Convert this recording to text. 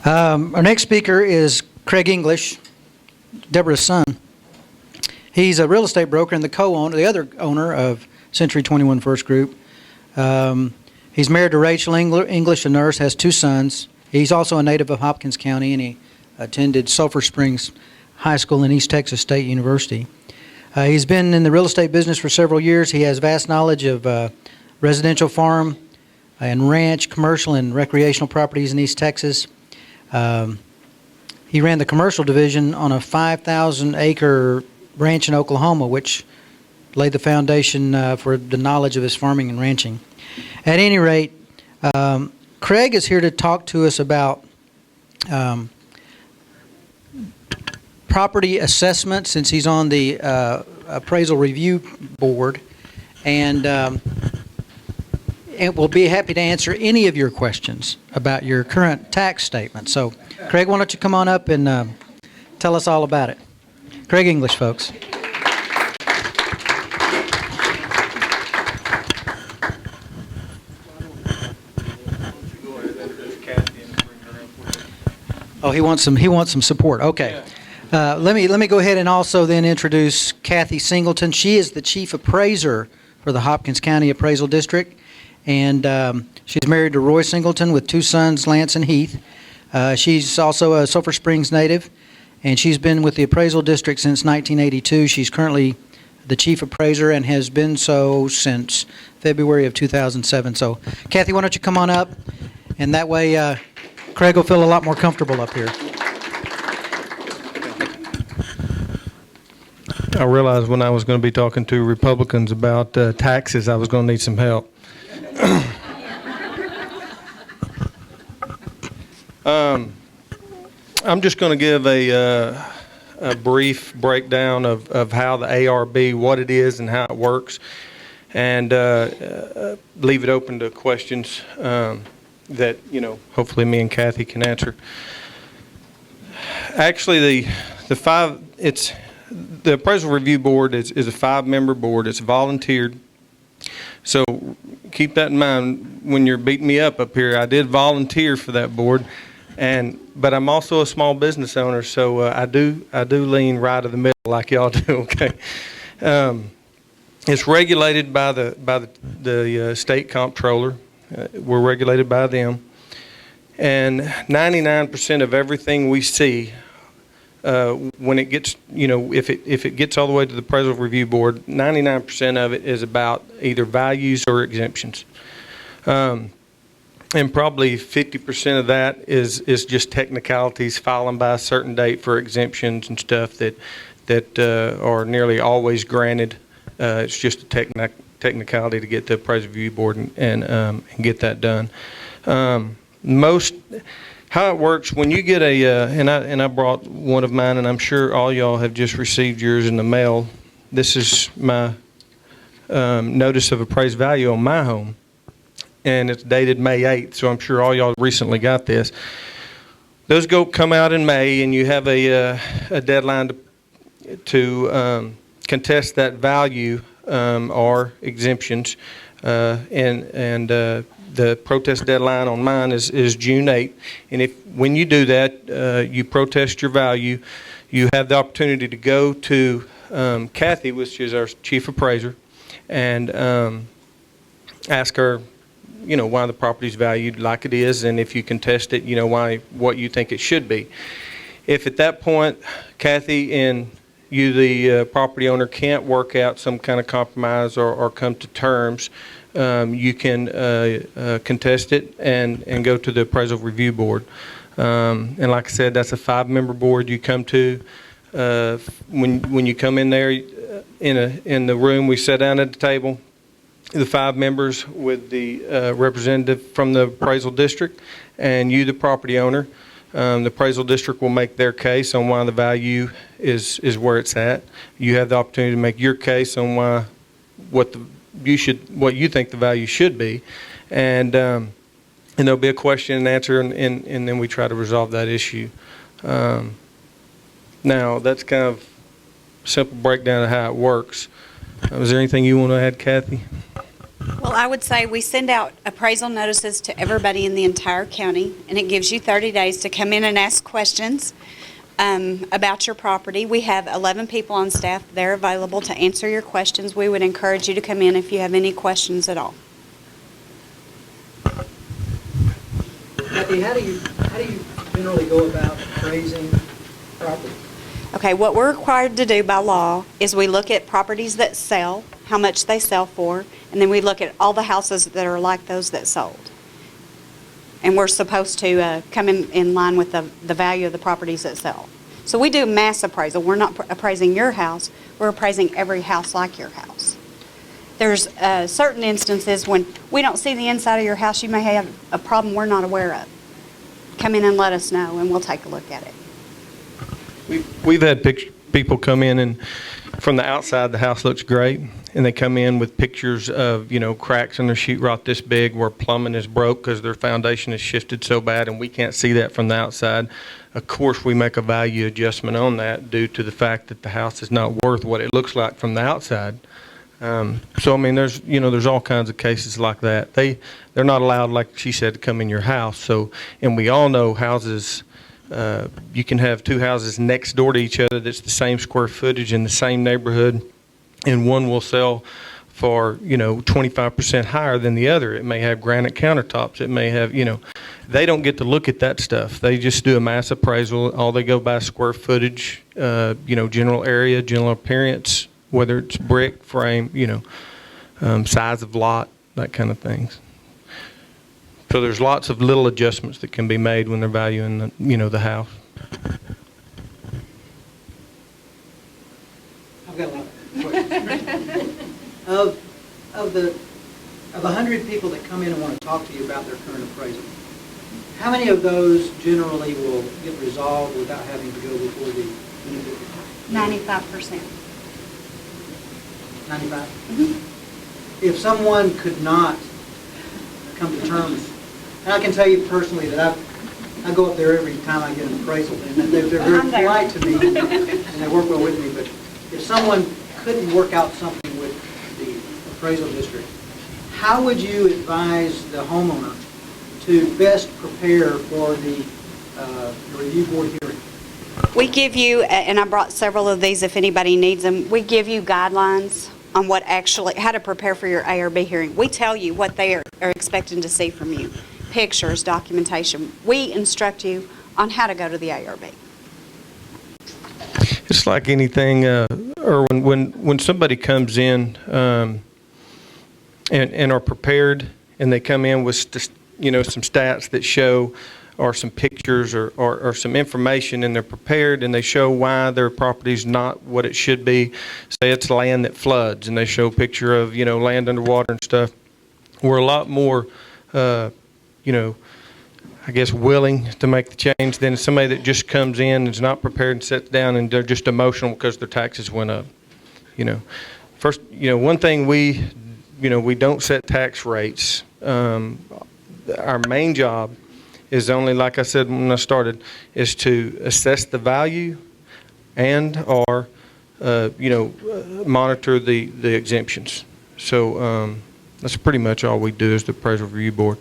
Our next speaker is Craig English, Deborah's son. He's a real estate broker and the other owner of Century 21 First Group. He's married to Rachel English, a nurse, has 2 sons. He's also a native of Hopkins County, and he attended Sulphur Springs High School and East Texas State University. He's been in the real estate business for several years. He has vast knowledge of residential farm and ranch, commercial and recreational properties in East Texas. He ran the commercial division on a 5,000-acre ranch in Oklahoma, which laid the foundation for the knowledge of his farming and ranching. At any rate, Craig is here to talk to us about property assessment, since he's on the Appraisal Review Board, and we'll be happy to answer any of your questions about your current tax statement. So, Craig, why don't you come on up and tell us all about it. Craig English, folks. Oh, he wants some support. Okay. Let me go ahead and also then introduce Cathy Singleton. She is the Chief Appraiser for the Hopkins County Appraisal District, and she's married to Roy Singleton with 2 sons, Lance and Heath. She's also a Sulphur Springs native, and she's been with the Appraisal District since 1982. She's currently the Chief Appraiser and has been so since February of 2007. So, Cathy, why don't you come on up, and that way Craig will feel a lot more comfortable up here. I realized when I was going to be talking to Republicans about taxes, I was going to need some help. I'm just going to give a brief breakdown of how the ARB, what it is and how it works, and leave it open to questions that, hopefully me and Cathy can answer. Actually, the Appraisal Review Board is a 5-member board. It's volunteered. So keep that in mind when you're beating me up here. I did volunteer for that board, but I'm also a small business owner, so I do lean right of the middle like y'all do. Okay. It's regulated by the state comptroller. We're regulated by them, and 99% of everything we see, when it gets, if it gets all the way to the Appraisal Review Board, 99% of it is about either values or exemptions, and probably 50% of that is just technicalities, filing by a certain date for exemptions and stuff that are nearly always granted. It's just a technicality to get to the Appraisal Review Board and get that done. How it works when you get and I brought one of mine, and I'm sure all y'all have just received yours in the mail. This is my notice of appraised value on my home, and it's dated May 8th, so I'm sure all y'all recently got this. Those come out in May, and you have a deadline to contest that value or exemptions, and the protest deadline on mine is June 8th, and when you do that, you protest your value, you have the opportunity to go to Cathy, which is our Chief Appraiser, and ask her, why the property's valued like it is, and if you contest it, what you think it should be. If at that point, Cathy and you, the property owner, can't work out some kind of compromise or come to terms, you can contest it and go to the Appraisal Review Board. And like I said, that's a 5-member board you come to. When you come in there, in the room, we sit down at the table, the 5 members with the representative from the Appraisal District and you, the property owner. The Appraisal District will make their case on why the value is where it's at. You have the opportunity to make your case on what you think the value should be, and there'll be a question and answer, and then we try to resolve that issue. Now that's kind of a simple breakdown of how it works. Is there anything you want to add, Cathy? Well, Well, I would say we send out appraisal notices to everybody in the entire county, and it gives you 30 days to come in and ask questions about your property. We have 11 people on staff. They're available to answer your questions. We would encourage you to come in if you have any questions at all. Cathy, how do you generally go about appraising property? Okay, what we're required to do by law is we look at properties that sell, how much they sell for, and then we look at all the houses that are like those that sold. And we're supposed to come in line with the value of the properties that sell. So we do mass appraisal. We're not appraising your house. We're appraising every house like your house. There's certain instances when we don't see the inside of your house. You may have a problem we're not aware of. Come in and let us know, and we'll take a look at it. We've had people come in, and from the outside the house looks great, and they come in with pictures of, cracks in their sheetrock this big where plumbing is broke because their foundation has shifted so bad, and we can't see that from the outside. Of course, we make a value adjustment on that due to the fact that the house is not worth what it looks like from the outside. So I mean, there's all kinds of cases like that. They're not allowed, like she said, to come in your house. So, and we all know houses. You can have two houses next door to each other that's the same square footage in the same neighborhood, and one will sell for 25% higher than the other. It may have granite countertops. It may have they don't get to look at that stuff. They just do a mass appraisal. All they go by is square footage, general area, general appearance, whether it's brick, frame, size of lot, that kind of things. So there's lots of little adjustments that can be made when they're valuing the house. I've got a lot of questions. Of the 100 people that come in and want to talk to you about their current appraisal, how many of those generally will get resolved without having to go before the individual? 95%. 95? Mm-hmm. If someone could not come to terms, and I can tell you personally that I go up there every time I get an appraisal, and they're very polite to me, and they work well with me, but if someone couldn't work out something with the appraisal district, how would you advise the homeowner to best prepare for the review board hearing? We give you, and I brought several of these if anybody needs them, we give you guidelines on how to prepare for your ARB hearing. We tell you what they are expecting to see from you. Pictures, documentation. We instruct you on how to go to the ARB. It's like anything, Erwin, when somebody comes in and are prepared, and they come in with some stats that show, or some pictures or some information, and they're prepared and they show why their property's not what it should be. Say it's land that floods, and they show a picture of land underwater and stuff. We're a lot more I guess willing to make the change than somebody that just comes in and is not prepared and sits down and they're just emotional because their taxes went up. First, one thing we don't set tax rates. Our main job is only, like I said when I started, is to assess the value and or monitor the exemptions. So that's pretty much all we do as the appraisal review board.